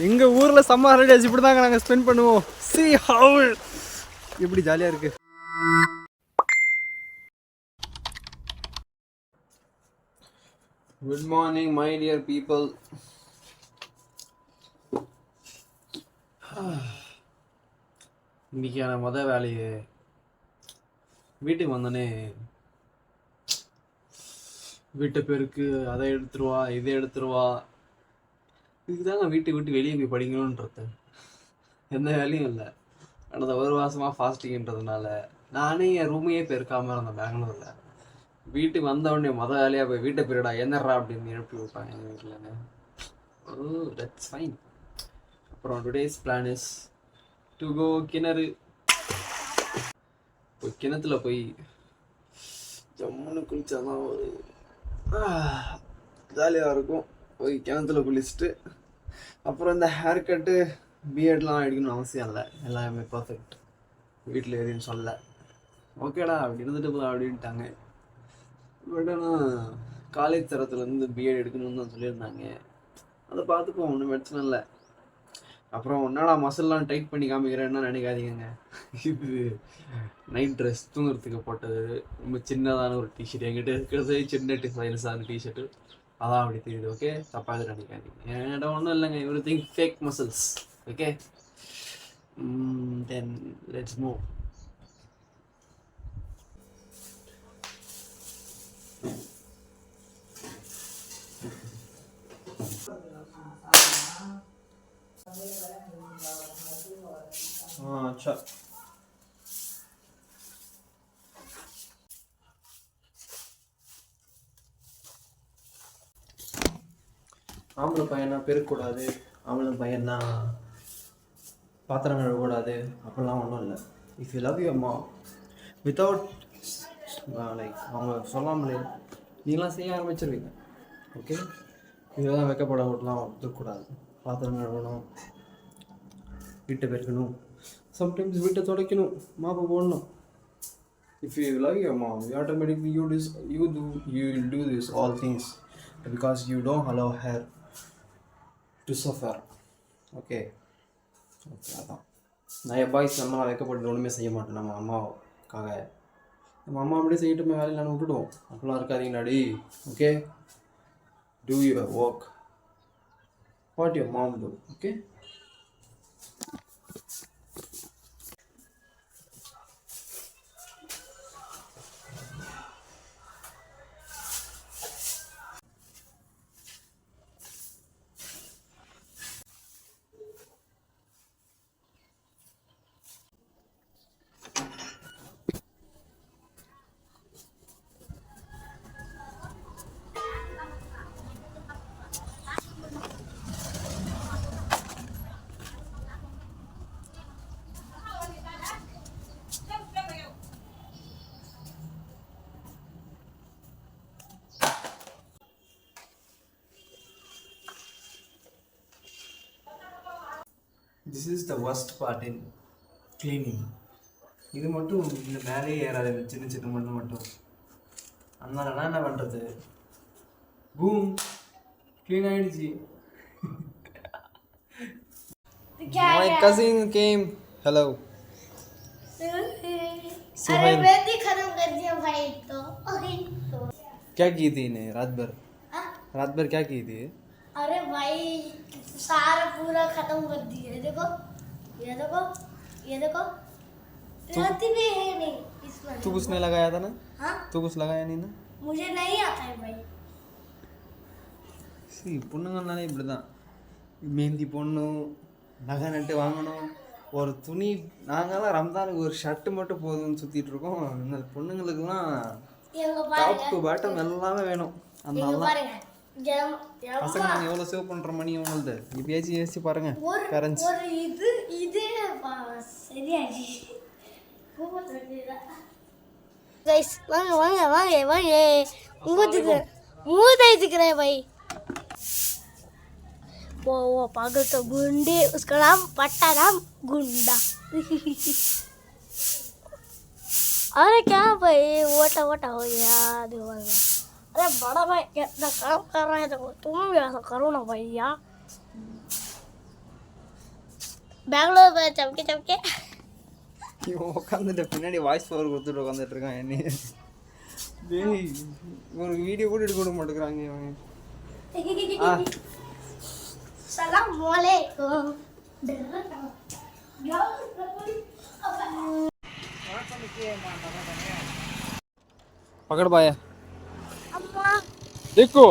எங்கள் ஊரில் summer holidays இப்படி தாங்க நாங்கள் ஸ்பெண்ட் பண்ணுவோம். சி ஹவ் இப்படி ஜாலியாக இருக்குது. Good morning my dear people. இன்றைக்கான வேலையை வீட்டுக்கு வந்தோடனே வீட்டை பெருக்கு, அதை எடுத்துருவா இதை எடுத்துருவா. இதுக்கு தாங்க வீட்டை விட்டு வெளியே போய் படிக்கணுன்றது. எந்த வேலையும் இல்லை. கடந்த ஒரு மாதமாக ஃபாஸ்டிங்ன்றதுனால நானே என் ரூமையே பெருக்காமல் இருந்தேன் பெங்களூரில். வீட்டுக்கு வந்தவுடனே வேலையாக போய் வீட்டை பெருடா என்னறா அப்படின்னு எழுப்பி வைப்பாங்க எங்கள் வீட்டில்ங்க. Oh that's fine. அப்புறம் today's plan is to go கிணறு. போய் கிணத்துல போய் ஜம்முன்னு குளிச்சாதான் ஒரு ஜாலியாக இருக்கும். போய் கிணத்துல குளிச்சுட்டு அப்புறம் இந்த ஹேர் கட்டு பிஎட்லாம் எடுக்கணும்னு அவசியம் இல்லை. எல்லாமே பர்ஃபெக்ட். வீட்டில் எதையும் சொல்ல ஓகேடா அப்படி இருந்துட்டு போதும் அப்படின்ட்டாங்க. பட் ஆனால் காலேஜ் தரத்துலேருந்து பிஎட் எடுக்கணும்னு தான் சொல்லியிருந்தாங்க. அதை பார்த்துப்போம், ஒன்றும் பிரச்சனை இல்லை. அப்புறம் என்னடா மசில்லாம் டைட் பண்ணி காமிக்கிறேன்னா நினைக்காதீங்க. இது நைட் ட்ரெஸ் தூங்குறதுக்கு போட்டது. ரொம்ப சின்னதான ஒரு டிஷர்ட். என்கிட்ட இருக்கிறது சின்ன சைஸான டிஷர்ட்டு. அதான் அப்படி தெரியுது. ஓகே, தப்பாக நினைக்காதீங்க. என்கிட்ட ஒன்றும் இல்லைங்க. Everything fake muscles. Okay, then let's move. अच्छा ஆம்பளை பையனா பெருக்கக்கூடாது, ஆம்பளை பையனா பாத்திரம் கழுவக்கூடாது அப்படிலாம் ஒன்றும் இல்லை. If you love your mom without like அவங்க சொல்லாமலே நீங்களாம் செய்ய ஆரம்பிச்சிருவீங்க. ஓகே, இதெல்லாம் வைக்கப்பட விடலாம் இருக்கக்கூடாது. பாத்திரம் கழுவணும், வீட்டை பெருக்கணும், சம்டைம்ஸ் வீட்டை துடைக்கணும், மாப்பு போடணும். If you love your mom, you automatically you will do this all things because you don't allow her to suffer. Okay, அதான் நான் என் பாய்ஸ் நம்ம வைக்கப்பட்டு ஒன்றுமே செய்ய மாட்டேன். நம்ம அம்மாவுக்காக நம்ம அம்மா அப்படியே செய்யிட்டு வேலையில் நான் விட்டுடுவோம். அப்படிலாம் இருக்காதீங்களாடி. Okay, do your work what your mom do. Okay. This is the worst part in cleaning. இது மட்டும் இந்த மேலே ஏறாது, சின்ன சின்ன மண்ணு மட்டும். அதனால நான் என்ன பண்ணுறது, பூம் க்ளீன் ஆகிடுச்சு. My cousin came. Hello. अरे मेहंदी खत्म कर दिया भाई तो क्या की थी ने रात भर क्या की थी? अरे भाई सारा पूरा खत्म कर दिया. देखो ये देखो ये देखो राती भी है नहीं इसमें. तू कुछ नहीं लगाया था ना? हाँ, तू कुछ लगाया नहीं ना? मुझे नहीं आता है भाई. சரி, பொண்ணுங்கனாலே இப்படி தான். மெஹந்தி போடணும், நகை நட்டு வாங்கணும், ஒரு துணி. நாங்களாம் ரம்தானுக்கு ஒரு ஷர்ட்டு மட்டும் போதும்னு சுற்றிட்டு இருக்கோம். இந்த பொண்ணுங்களுக்குலாம் டாப் டு பாட்டம் எல்லாமே வேணும். அந்த பசங்க நாங்கள் எவ்வளோ சேவ் பண்ணுற மணி அவங்கள்து இப்பயாச்சும் யோசிச்சு பாருங்க பேரண்ட்ஸ். ஒரு இது இது சரியாச்சு. கைஸ் வாங்க வாங்க வாங்க வாங்க मुँह दिख रहा है भाई. वो पागल तो गुंडे, उसका नाम पट्टा नाम गुंडा. अरे क्या भाई वोटा वोटा हो गया दीवार में. अरे बड़ा भाई कितना काम कर रहे हैं तो तुम भी ऐसा करो ना भैया. பெங்களூர் போய் சமைக்க சமைக்க இவன் உட்காந்துட்டு பின்னாடி வாய்ஸ் ஓவர் கொடுத்துட்டு உட்காந்துட்டு இருக்கான் என்னைய. டேய் இவனுக்கு வீடியோ கூட எடுக்க விட மாட்டேங்கிறாங்க இவன். சலாம் அலைக்கும். पकड़ पाया அம்மா देखो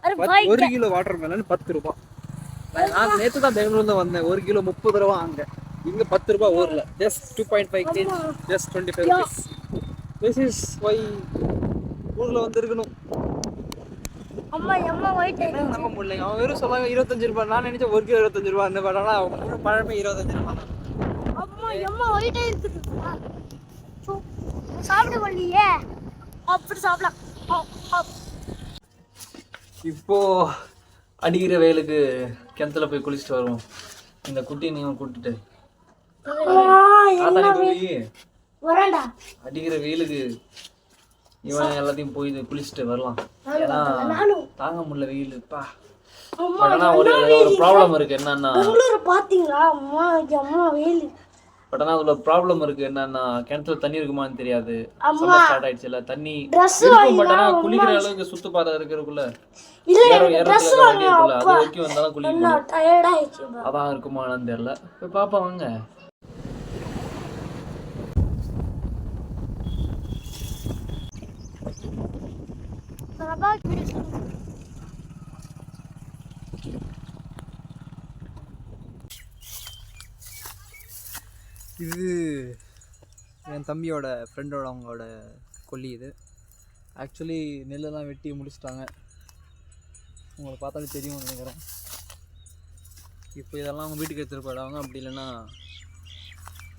अरे भाई 1 கிலோ வாட்டர் மெலன் 10 ரூபாய். நான் நேத்து தான் பெங்களூர்ல வந்தேன். 1 கிலோ 30 ரூபாய் அங்க. இங்க 10 ரூபாய் ஊர்ல. just 2.5 kg just 25 rupees. this is why ஊர்ல வந்திருக்கணும். அம்மா அம்மா வெயிட் நம்ம முல்லை அவன் வெறும் சொல்லாங்க 25 ரூபாய். நான் நினைச்சேன் 1 கிலோ 25 ரூபாய். அந்த படம்னா முழு பழமே 25 ரூபாய் தான். அம்மா அம்மா வெயிட் இருக்குது. சாப்பிட வரலையே. அப்படி சாப்பிடலாம். இப்போ அடிக்கிற வெயிலுக்கு கிணத்துல போய் குளிச்சுட்டு வருவோம். இந்த குட்டி நீங்க கூட்டிட்டு தாத்தா போய் வரேன்டா. அடிக்கிற வெயிலுக்கு இவன் எல்லாத்தையும் போய் குளிச்சுட்டு வரலாம். ஏன்னா தாங்க முடியல வெயிலுப்பா. பட் ஆனா ஒரு ப்ராப்ளம் இருக்கு. என்னன்னா பெங்களூர் பாத்தீங்களா? அம்மா அம்மா வெயில். பட் ஆனா அதுல ப்ராப்ளம் இருக்கு. என்னன்னா கிணத்துல தண்ணி இருக்குமான்னு தெரியாது. சம்மர் ஸ்டார்ட் ஆயிடுச்சுல, தண்ணி இருக்கும். பட் ஆனா குளிக்கிற அளவுக்கு சுத்து பாதை இருக்கிறதுக்குள்ள ஏறத்துல வண்டி இருக்குல்ல, அது வரைக்கும் வந்தாலும் குளிக்கணும். டயர்ட் ஆயிடுச்சு. அதான் இருக்குமான்னு தெரியல. போய் பாப்பா வாங்க. இது என் தம்பியோட ஃப்ரெண்டோட அவங்களோட கொல்லி. இது ஆக்சுவலி நெல்லெல்லாம் வெட்டி முடிச்சிட்டாங்க. உங்களை பார்த்தாலே தெரியும்னு நினைக்கிறேன். இப்போ இதெல்லாம் அவங்க வீட்டுக்கு எடுத்துகிட்டு போயிடுவாங்க. அப்படி இல்லைன்னா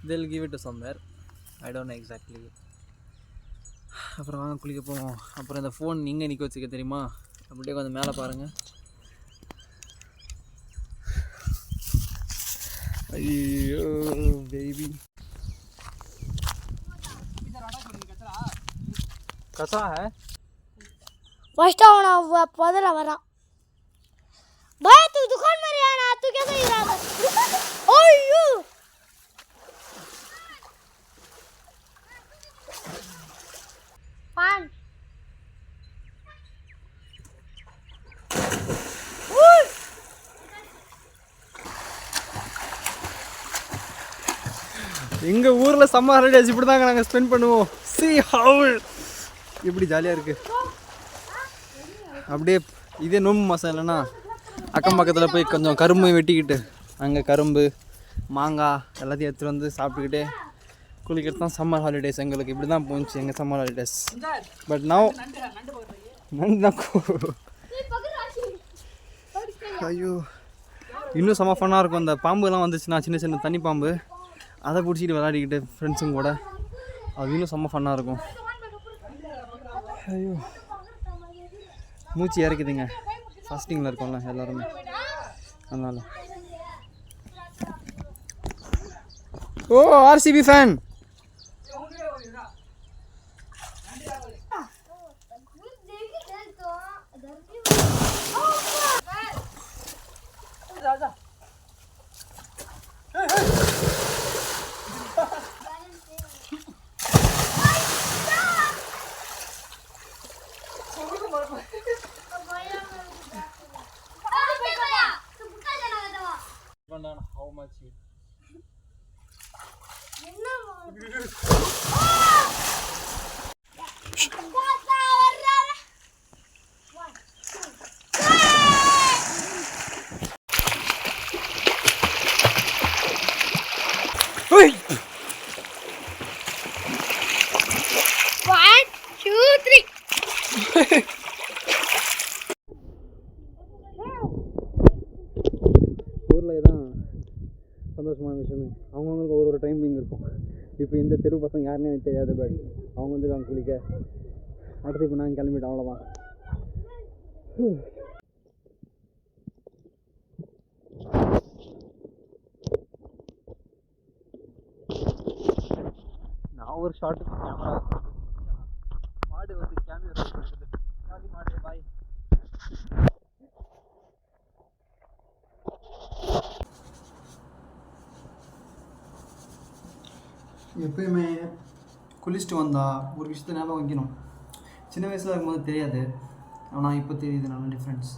they'll give it to somewhere. I don't know exactly. அப்புறம் வாங்க குளிக்க போவோம். அப்புறம் இந்த ஃபோன் எங்கே நிற்க வச்சுக்க தெரியுமா? அப்படியே கொஞ்சம் மேலே பாருங்கள். ஐயோ பேபி कसा है फर्स्ट आना हुआ पौधला वरा भाई तू दुकान में रहना तू कैसे इरादा ओयो पान எங்கள் ஊரில் சம்மர் ஹாலிடேஸ் இப்படி தாங்க நாங்கள் ஸ்பெண்ட் பண்ணுவோம். see how இப்படி ஜாலியாக இருக்குது. அப்படியே இதே நோம்பு மாதம் இல்லைன்னா அக்கம் பக்கத்தில் போய் கொஞ்சம் கரும்பு வெட்டிக்கிட்டு அங்கே கரும்பு மாங்காய் எல்லாத்தையும் எடுத்துகிட்டு வந்து சாப்பிட்டுக்கிட்டே குளிக்கிறது தான் சம்மர் ஹாலிடேஸ். எங்களுக்கு இப்படி தான் போச்சு எங்கள் சம்மர் ஹாலிடேஸ். பட் நவ் ஐயோ இன்னும் செம்ம ஃபன்னாக இருக்கும். அந்த பாம்புலாம் வந்துச்சுன்னா சின்ன சின்ன தண்ணி பாம்பு அதை பிடிச்சிட்டு விளையாடிக்கிட்டு ஃப்ரெண்ட்ஸுங்க கூட அது இன்னும் செம்ம ஃபன்னாக இருக்கும். ஐயோ மூச்சு இறக்குதுங்க. ஃபாஸ்டிங்கில் இருக்கோம்ல எல்லாருமே, அதனால். Oh RCB fan. How much you ஊரில் தான் சந்தோஷமான விஷயமே. அவங்கவுங்களுக்கு ஒரு டைமிங் இருக்கும். இப்போ இந்த தெரு பசங்க யாருன்னு எனக்கு தெரியாது. பட் அவங்க வந்து அவங்க குளிக்க அடுத்து இப்போ நாங்கள் கிளம்பிட்டோம், அவ்வளோதான். நான் ஒரு ஷார்ட்டுக்கு கேமரா மாடு வந்து கேமரா மாடு பாய் எப்பயுமே குளிச்சுட்டு வந்தால் ஒரு விஷயத்த ஞாபகம் வைக்கணும். சின்ன வயசில் இருக்கும்போது தெரியாது, ஆனால் இப்போ தெரியுது நல்ல டிஃப்ரென்ஸ்.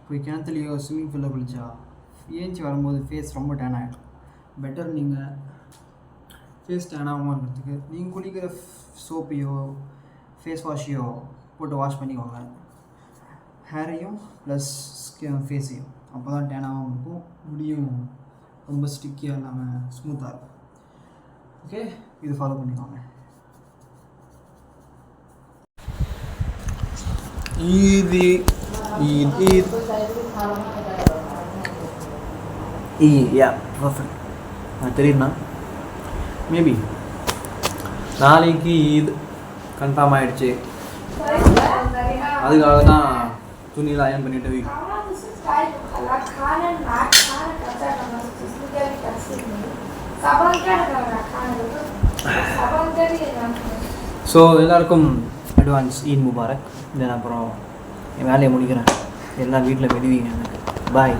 போய் கிணத்துலையோ ஸ்விம்மிங் பூலில் குளிச்சா ஏஞ்சி வரும்போது ஃபேஸ் ரொம்ப டேன் ஆகிடும். பெட்டர் நீங்கள் ஃபேஸ் டேன் ஆகாமல் இருக்கிறதுக்கு நீங்கள் குளிக்கிற சோப்பையோ ஃபேஸ் வாஷையோ போட்டு வாஷ் பண்ணிக்கோங்க, ஹேரையும் ப்ளஸ் ஃபேஸையும். அப்போ தான் டேன் ஆகாமல் இருக்கும், முடியும் ரொம்ப ஸ்டிக்கியாக இல்லாமல் ஸ்மூத்தாக இருக்கும். ஓகே, இது ஃபாலோ பண்ணிக்கோங்க. ஈதி ஈத் ஈத் யா பர்ஃபெக்ட். அது தெரியும்னா மேபி நாளைக்கு ஈத் கன்ஃபார்ம் ஆகிடுச்சு. அதுக்காக தான் துணியில் அயன் பண்ணிட்டு ஸோ எல்லாருக்கும் அட்வான்ஸ் ஈத் முபாரக். தென் அப்புறம் என் வேலையை முடிக்கிறேன். எல்லாம் வீட்டில் விடுவீங்க எனக்கு. பாய்.